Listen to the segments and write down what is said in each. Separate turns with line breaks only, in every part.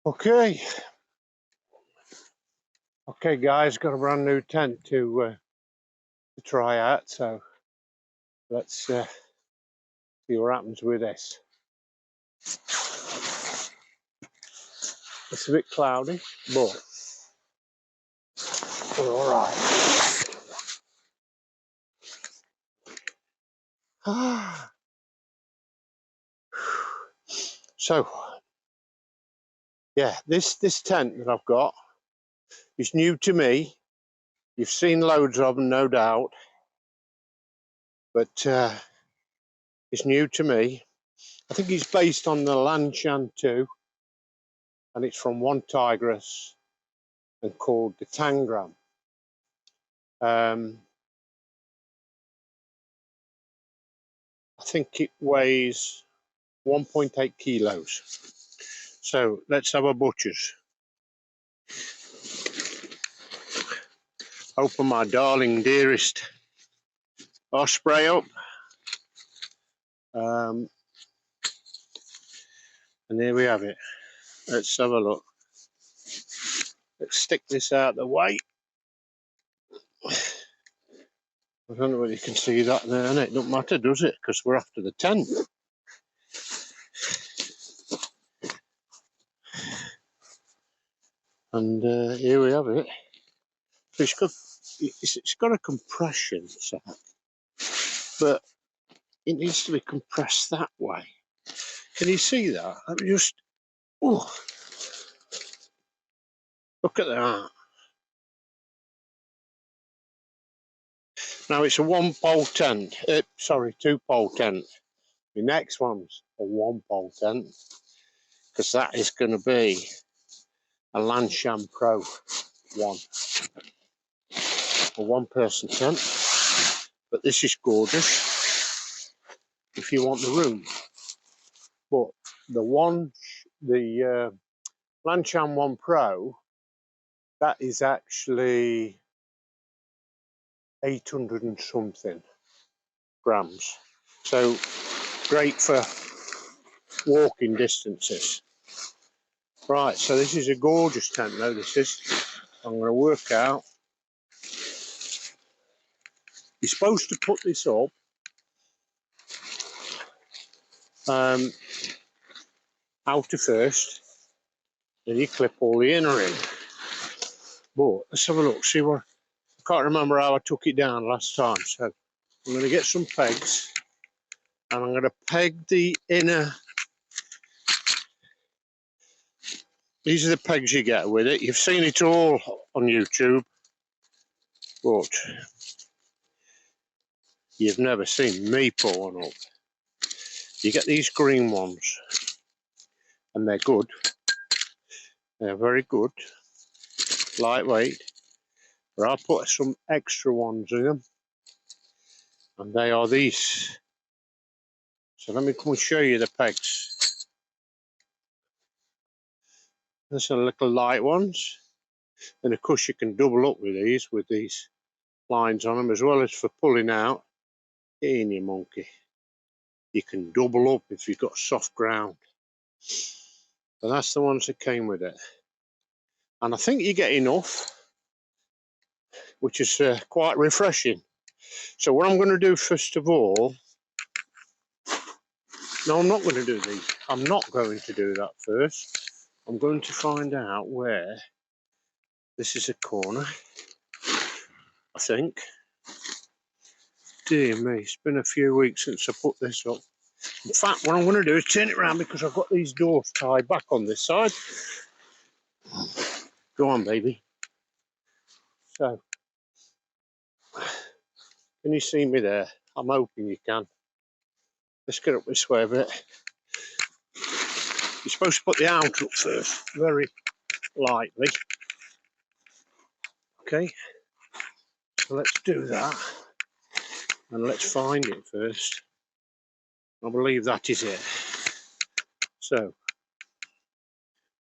Okay, guys, got a brand new tent to try out, so let's see what happens with this. It's a bit cloudy, but we're all right. So, yeah, this tent that I've got is new to me. You've seen loads of them, no doubt, but it's new to me. I think it's based on the Lanchan 2, and it's from Onetigris and called the Tangram. I think it weighs 1.8 kilos. So let's have a butcher's. Open my darling, dearest osprey up. And here we have it. Let's have a look. Let's stick this out the way. I don't know whether you can see that there, and it don't matter, does it? Because we're after the tent. And here we have it. It's got a compression set, but it needs to be compressed that way. Can you see that? Let me just, oh, look at that. Now it's a one-pole tent. Sorry, two-pole tent. The next one's a one-pole tent, because that is going to be a Lanchan Pro 1. A one-person tent. But this is gorgeous if you want the room. But the Lanchan 1 Pro, that is actually 800 and something grams. So great for walking distances. Right, so this is a gorgeous tent now, this is. I'm going to work out. You're supposed to put this up outer first, then you clip all the inner in. But let's have a look, see what, I can't remember how I took it down last time, so I'm going to get some pegs and I'm going to peg the inner. These are the pegs you get with it. You've seen it all on YouTube, but you've never seen me put one up. You get these green ones, and they're good. They're very good, lightweight. But I'll put some extra ones in them, and they are these. So let me come and show you the pegs. There's some little light ones, and of course you can double up with these lines on them, as well as for pulling out. Get in, you monkey. You can double up if you've got soft ground. But that's the ones that came with it. And I think you get enough, which is quite refreshing. So what I'm going to do first of all, no, I'm not going to do these. I'm not going to do that first. I'm going to find out where this is a corner, I think. Dear me, it's been a few weeks since I put this up. In fact, what I'm going to do is turn it around, because I've got these doors tied back on this side. Go on, baby. So, can you see me there? I'm hoping you can. Let's get up this way a bit. You're supposed to put the outer up first, very lightly. Okay, so let's do that. And let's find it first. I believe that is it. So,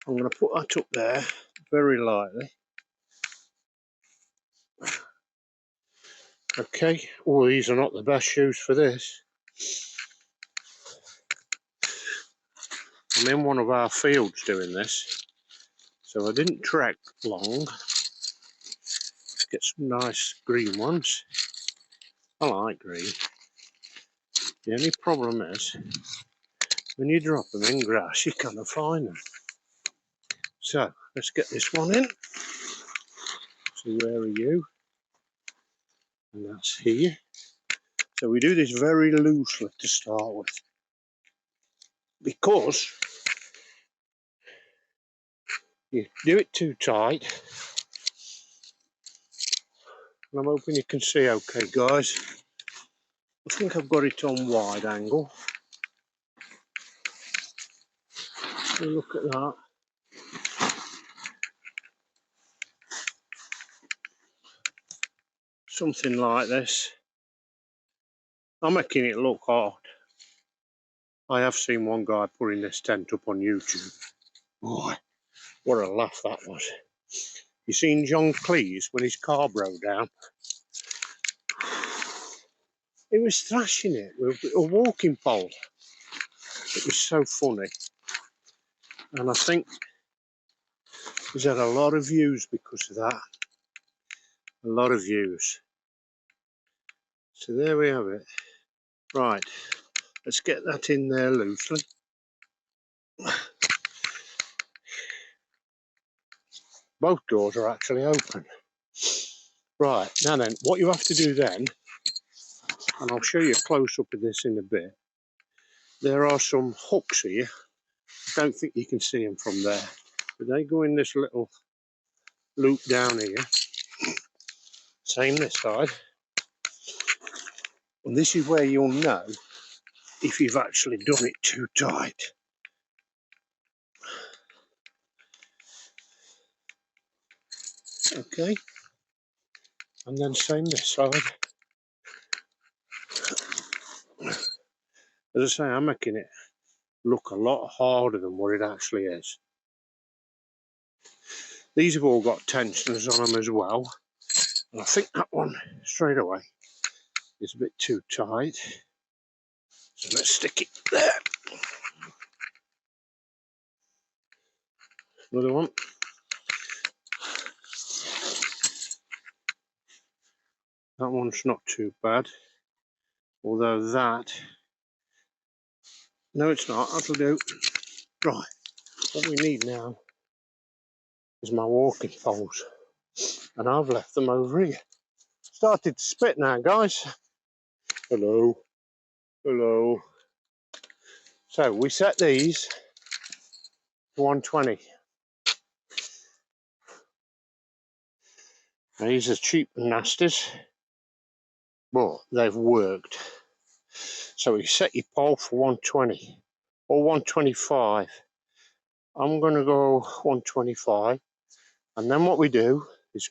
I'm going to put that up there, very lightly. Okay, oh, these are not the best shoes for this. I'm in one of our fields doing this, So I didn't trek long. Get some nice green ones. I like green. The only problem is when you drop them in grass, you can't find them. So let's get this one in. So where are you? And that's here. So we do this very loosely to start with, because you do it too tight. And I'm hoping you can see okay, guys. I think I've got it on wide angle. So look at that. Something like this. I'm making it look hard. I have seen one guy putting this tent up on YouTube. Boy, what a laugh that was. You seen John Cleese when his car broke down? He was thrashing it with a walking pole. It was so funny. And I think he's had a lot of views because of that. A lot of views. So there we have it. Right, let's get that in there loosely. Both doors are actually open. Right, now then, what you have to do then, and I'll show you a close-up of this in a bit, there are some hooks here. I don't think you can see them from there, but they go in this little loop down here. Same this side. And this is where you'll know if you've actually done it too tight. Okay, and then same this side. As I say, I'm making it look a lot harder than what it actually is. These have all got tensioners on them as well. And I think that one straight away is a bit too tight. So let's stick it there. Another one. That one's not too bad. Although that, no it's not, that'll do. Right, what we need now is my walking poles. And I've left them over here. Started to spit now, guys. Hello. Hello. So we set these to 120. Now, these are cheap and nasties, but they've worked. So you set your pole for 120 or 125. I'm going to go 125. And then what we do is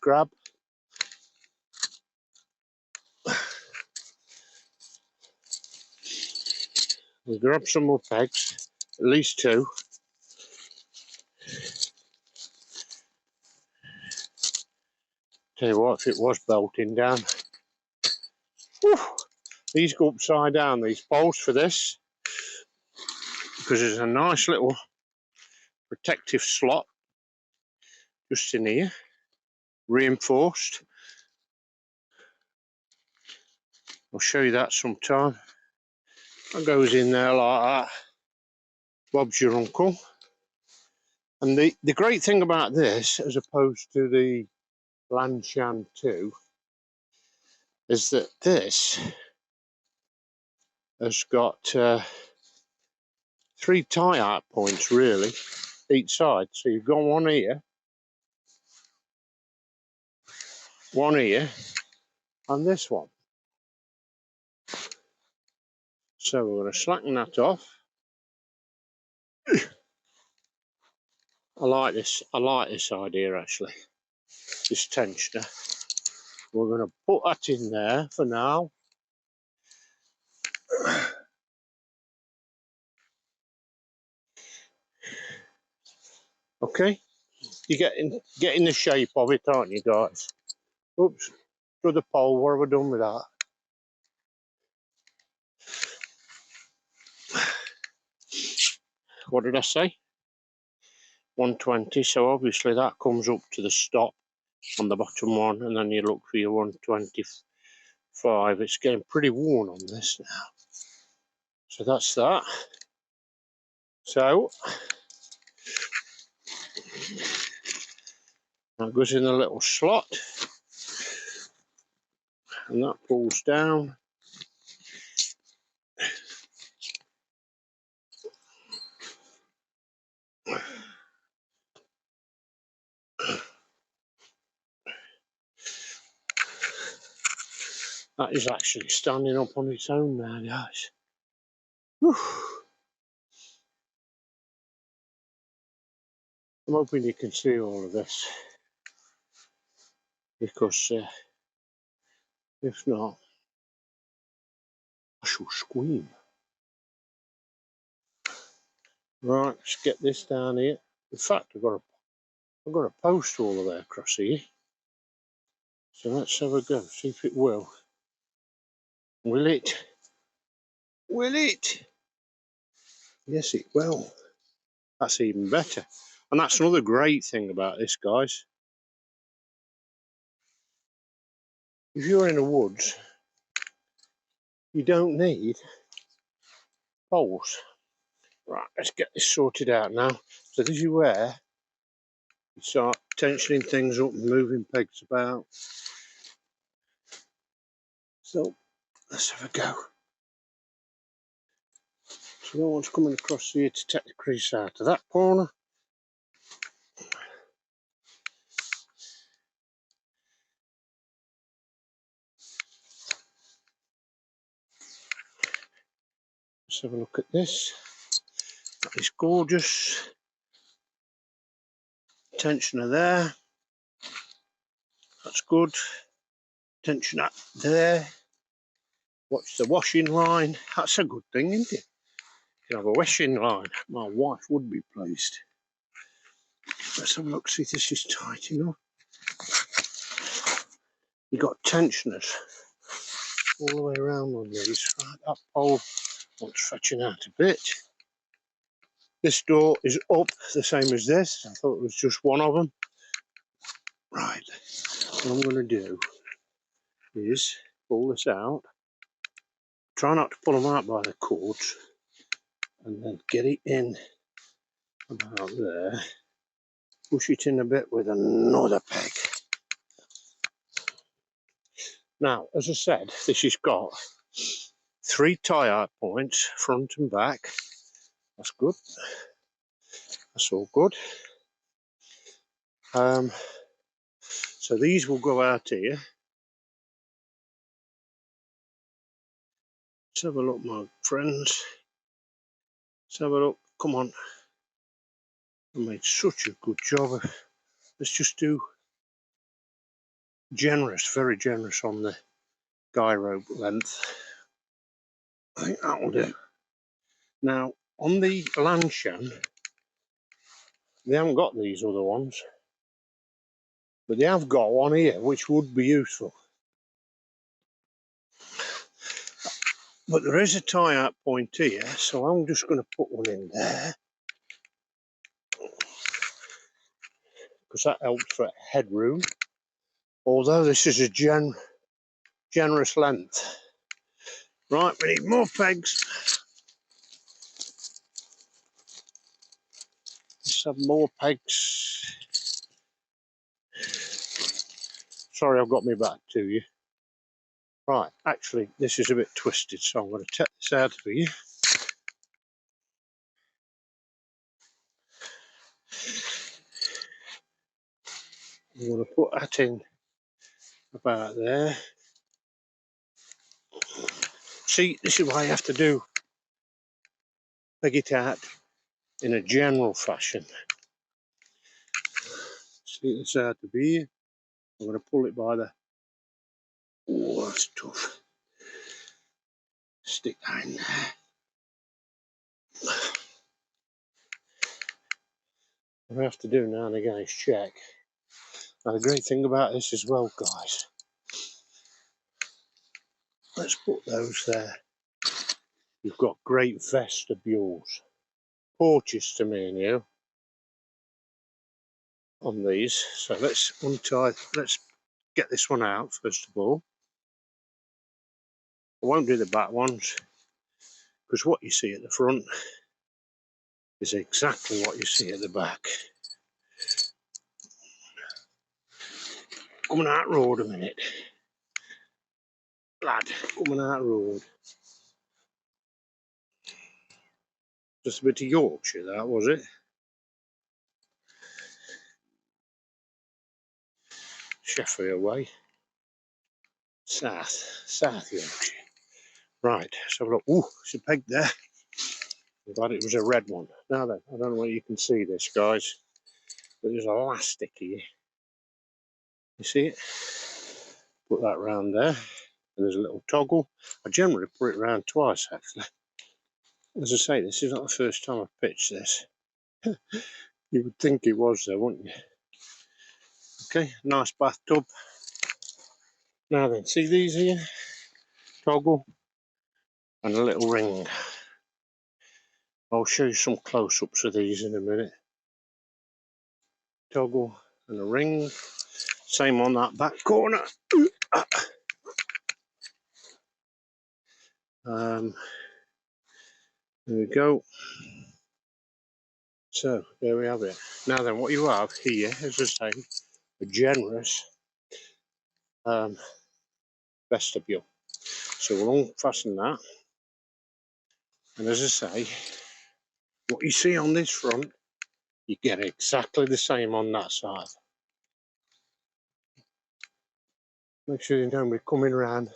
we grab some more pegs, at least two. Tell you what, if it was bolting down. Whew, these go upside down, these poles, for this, because there's a nice little protective slot just in here, reinforced. I'll show you that sometime. That goes in there like that. Bob's your uncle. And the great thing about this, as opposed to the Lanshan 2, is that this has got 3 tie-out points, really, each side. So you've got one here, and this one. So we're going to slacken that off. I like this idea actually, this tensioner. We're going to put that in there for now. Okay, you're getting the shape of it, aren't you, guys? Oops, to the pole. What have I done with that? What did I say? 120, so obviously that comes up to the stop on the bottom one, and then you look for your 125. It's getting pretty worn on this now. So that's that. So that goes in a little slot, and that pulls down. That is actually standing up on its own now, guys. Whew. I'm hoping you can see all of this, because if not, I shall scream. Right, let's get this down here. In fact, I've got a post all the way across here. So let's have a go, see if it will. Will it? Will it? Yes, it will. That's even better. And that's another great thing about this, guys. If you're in the woods, you don't need poles. Right, let's get this sorted out now. So this is where you start tensioning things up and moving pegs about. So let's have a go. So no one's coming across here to take the crease out of that corner. Let's have a look at this. That is gorgeous. Tensioner there. That's good. Tensioner there. Watch the washing line. That's a good thing, isn't it? You can have a washing line. My wife would be pleased. Let's have a look, see if this is tight enough. You've got tensioners all the way around on these. Right, that pole wants fetching out a bit. This door is up the same as this. I thought it was just one of them. Right, what I'm going to do is pull this out. Try not to pull them out by the cords, and then get it in about there. Push it in a bit with another peg. Now, as I said, this has got 3 tie-out points, front and back. That's good. That's all good. So these will go out here. Let's have a look, my friends. Let's have a look. Come on. I made such a good job of. Let's just do generous, very generous on the guy rope length. I think that will do. Now, on the Lanshan, they haven't got these other ones, but they have got one here, which would be useful. But there is a tie-out point here, so I'm just going to put one in there, because that helps for headroom. Although this is a generous length. Right, we need more pegs. Let's have more pegs. Sorry, I've got me back to you. Right, actually, this is a bit twisted, so I'm going to take this out for you. I'm going to put that in about there. See, this is why you have to do peg it out in a general fashion. See, this out to be here. I'm going to pull it by the. Oh, that's tough. Stick that in there. What I have to do now and again is check. Now, the great thing about this as well, guys, let's put those there. You've got great vestibules, porches to me and you. on these. So let's untie, let's get this one out first of all. I won't do the back ones because what you see at the front is exactly what you see at the back. Coming out road a minute. Lad, coming out road. Just a bit of Yorkshire, that was it. Sheffield way. South Yorkshire. Right, so look, ooh, there's a peg there. I'm glad it was a red one. Now then, I don't know whether you can see this, guys, but there's elastic here. You see it? Put that round there, and there's a little toggle. I generally put it round twice, actually. As I say, this is not the first time I've pitched this. You would think it was, though, wouldn't you? Okay, nice bathtub. Now then, see these here? Toggle and a little ring. I'll show you some close-ups of these in a minute. Toggle and a ring. Same on that back corner. There we go. So there we have it. Now then, what you have here is just a generous vestibule. So we'll unfasten that, and as I say, what you see on this front, you get exactly the same on that side. Make sure there's nobody coming around.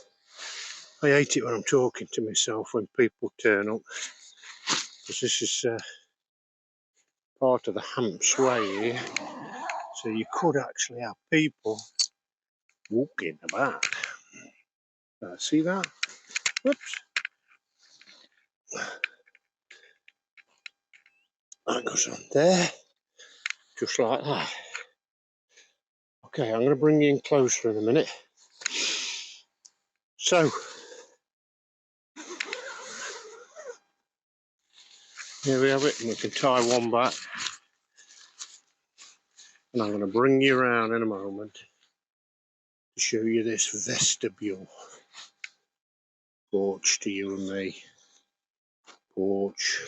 I hate it when I'm talking to myself when people turn up, because this is part of the Hamps way here, so you could actually have people walking about. See that? Whoops. That goes on there, just like that. Okay, I'm going to bring you in closer in a minute. So, here we have it, and we can tie one back. And I'm going to bring you around in a moment to show you this vestibule. Porch to you and me. Porch.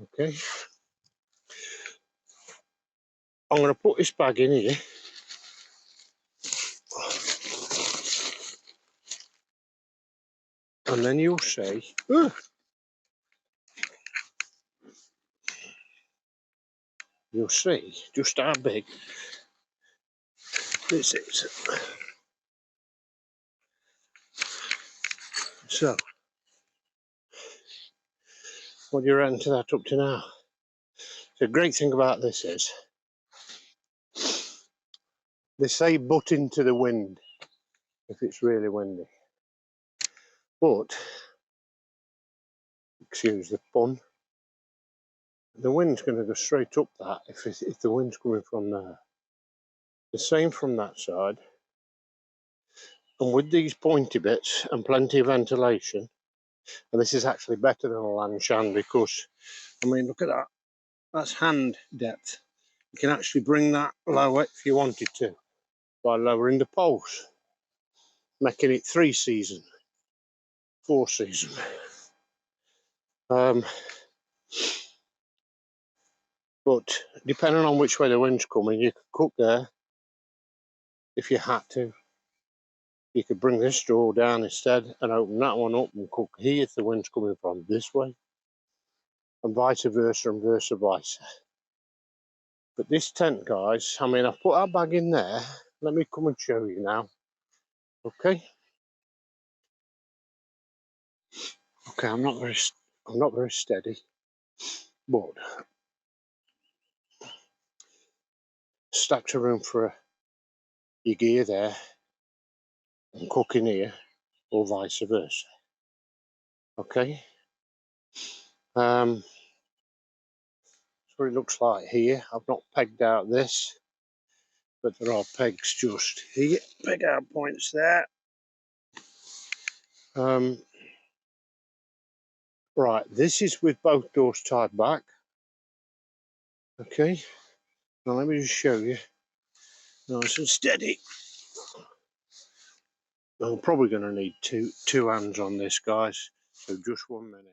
Okay. I'm going to put this bag in here. And then you'll see, you'll see just how big this is. So, what do you reckon to that up to now? The great thing about this is, they say butt into the wind if it's really windy. But, excuse the pun, the wind's going to go straight up that if the wind's coming from there. The same from that side. And with these pointy bits and plenty of ventilation, and this is actually better than a lanshan because, I mean, look at that. That's hand depth. You can actually bring that lower if you wanted to by lowering the poles, making it 3 season, 4 season. But depending on which way the wind's coming, you could cook there if you had to. You could bring this door down instead and open that one up and cook here if the wind's coming from this way, and vice versa and versa vice. But this tent, guys, I mean, I've put our bag in there. Let me come and show you now. Okay. Okay, I'm not very steady, but stacks of room for your gear there and cooking here, or vice versa. Okay. That's what it looks like here. I've not pegged out this, but there are pegs just here. Peg out points there. Right, this is with both doors tied back. Okay. Now let me just show you, nice and steady. I'm probably going to need two hands on this, guys, so just 1 minute.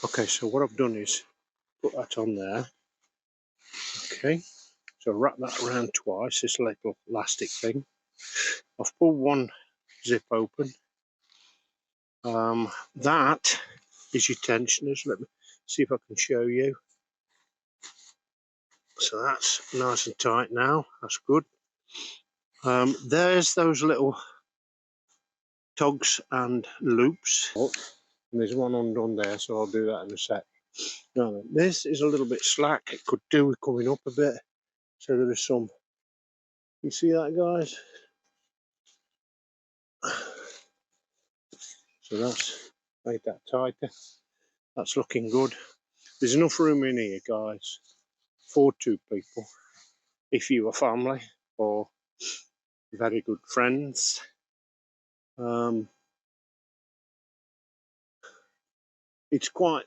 Okay, so what I've done is put that on there. Okay, so wrap that around twice, this little elastic thing. I've pulled one zip open. That is your tensioners. Let me see if I can show you. So that's nice and tight now, that's good. There's those little tugs and loops. And there's one undone there, so I'll do that in a sec. Now this is a little bit slack, it could do with coming up a bit. So there is some, you see that, guys? So that's made that tighter. That's looking good. There's enough room in here, guys, for 2 people. If you are family or very good friends. It's quite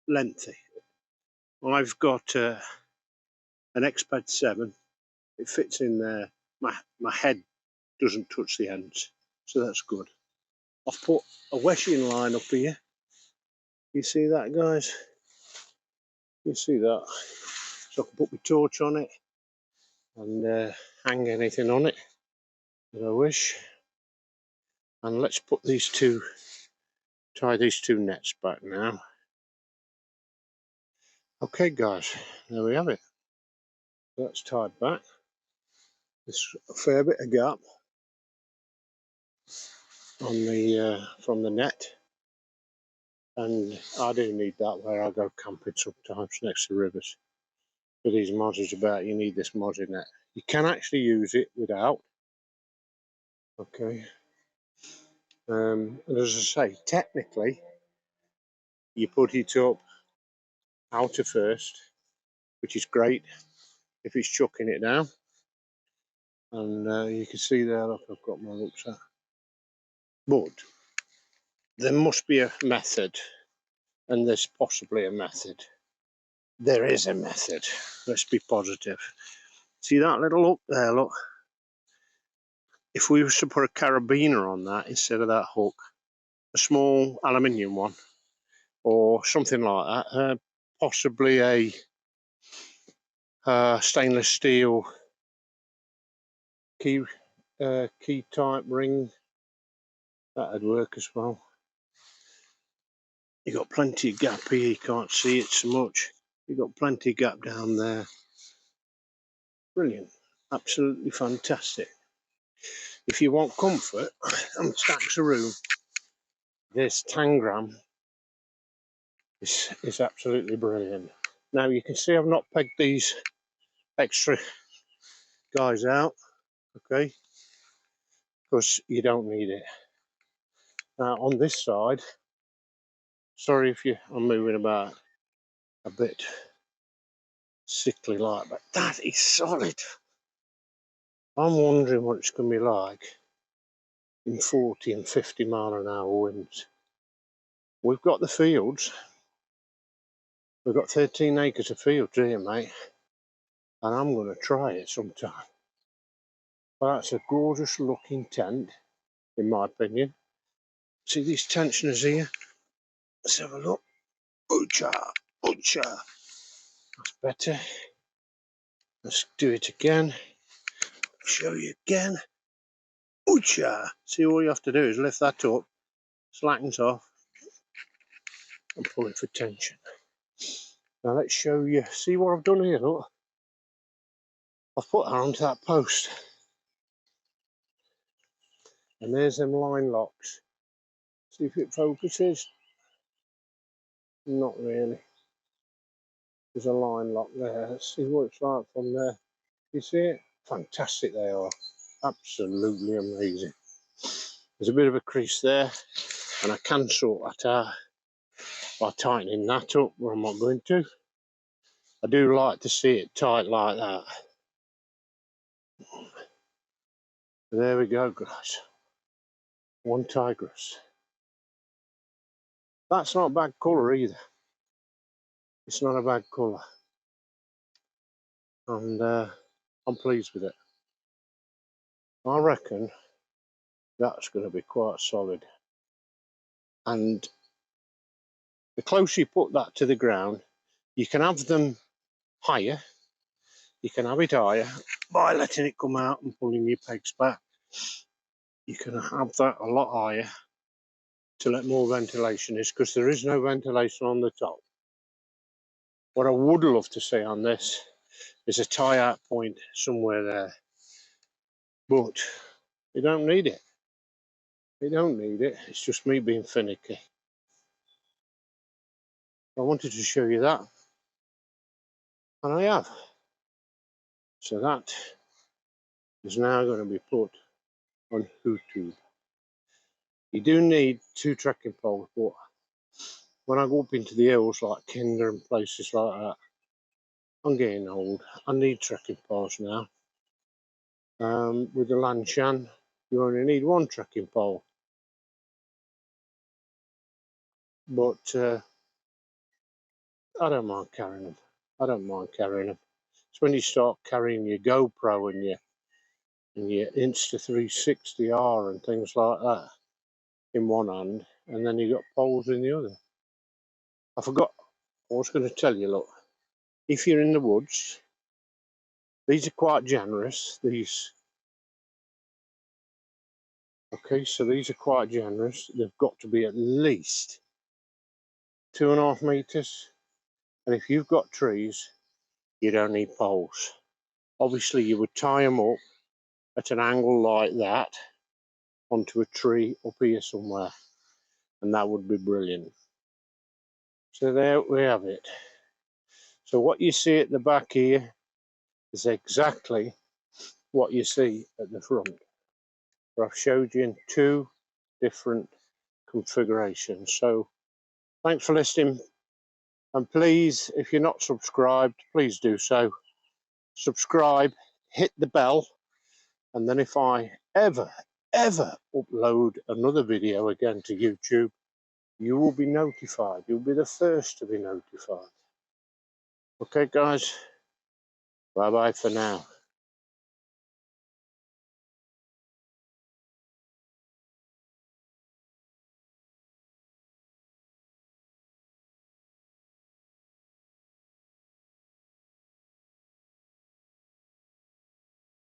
lengthy. I've got an Exped 7. It fits in there. My head doesn't touch the ends, so that's good. I've put a weshing line up here. You see that, guys? You see that? So I can put my torch on it and hang anything on it that I wish. And let's put these two, tie these 2 nets back now. Okay, guys, there we have it. That's tied back. There's a fair bit of gap on the from the net, and I do need that where I go camping sometimes next to rivers. For these modders about, you need this modding net. You can actually use it without. Okay. And as I say, technically, you put it up outer first, which is great if it's chucking it down. And you can see there, look, I've got my looks at. But there must be a method, and there's possibly a method. There is a method. Let's be positive. See that little hook there, look? If we was to put a carabiner on that instead of that hook, a small aluminium one, or something like that, possibly a stainless steel key type ring, that'd work as well. You got plenty of gap here, you can't see it so much. You got plenty of gap down there. Brilliant, absolutely fantastic. If you want comfort and stacks of room, this Tangram is absolutely brilliant. Now you can see I've not pegged these extra guys out, okay, because you don't need it. Now on this side, sorry if I'm moving about a bit sickly like, but that is solid. I'm wondering what it's going to be like in 40 and 50 mile an hour winds. We've got the fields. We've got 13 acres of fields here, mate, and I'm going to try it sometime. But that's a gorgeous looking tent, in my opinion. See these tensioners here? Let's have a look. Oocha, oocha. That's better. Let's do it again. Show you again. Oocha. See, all you have to do is lift that up, slackens off, and pull it for tension. Now let's show you. See what I've done here? Look. I've put that onto that post. And there's them line locks. See if it focuses. Not really. There's a line lock there. Let's see what it's like from there. You see it? Fantastic they are. Absolutely amazing. There's a bit of a crease there, and I can sort that out by tightening that up, but I'm not going to. I do like to see it tight like that. There we go, guys. Onetigris. That's not a bad colour either. It's not a bad colour. and I'm pleased with it. I reckon that's going to be quite solid, and the closer you put that to the ground, you can have them higher. You can have it higher by letting it come out and pulling your pegs back. You can have that a lot higher to let more ventilation is, because there is no ventilation on the top. What I would love to see on this is a tie-out point somewhere there, but you don't need it. You don't need it. It's just me being finicky. I wanted to show you that, and I have. So that is now going to be put on YouTube. You do need 2 trekking poles, but when I go up into the hills like Kinder and places like that, I'm getting old. I need trekking poles now. With the Lanshan, you only need 1 trekking pole. But I don't mind carrying them. I don't mind carrying them. It's when you start carrying your GoPro and your Insta360R and things like that in one hand, and then you got poles in the other. I forgot. I was going to tell you, look, if you're in the woods, these are quite generous. These, okay, so these are quite generous. They've got to be at least 2.5 meters. And if you've got trees, you don't need poles. Obviously, you would tie them up at an angle like that onto a tree up here somewhere, and that would be brilliant. So there we have it. So what you see at the back here is exactly what you see at the front. But I've showed you in 2 different configurations. So thanks for listening, and please, if you're not subscribed, please do so. Subscribe, hit the bell, and then if I ever upload another video again to YouTube, you will be notified. You'll be the first to be notified. Okay guys, bye bye for now.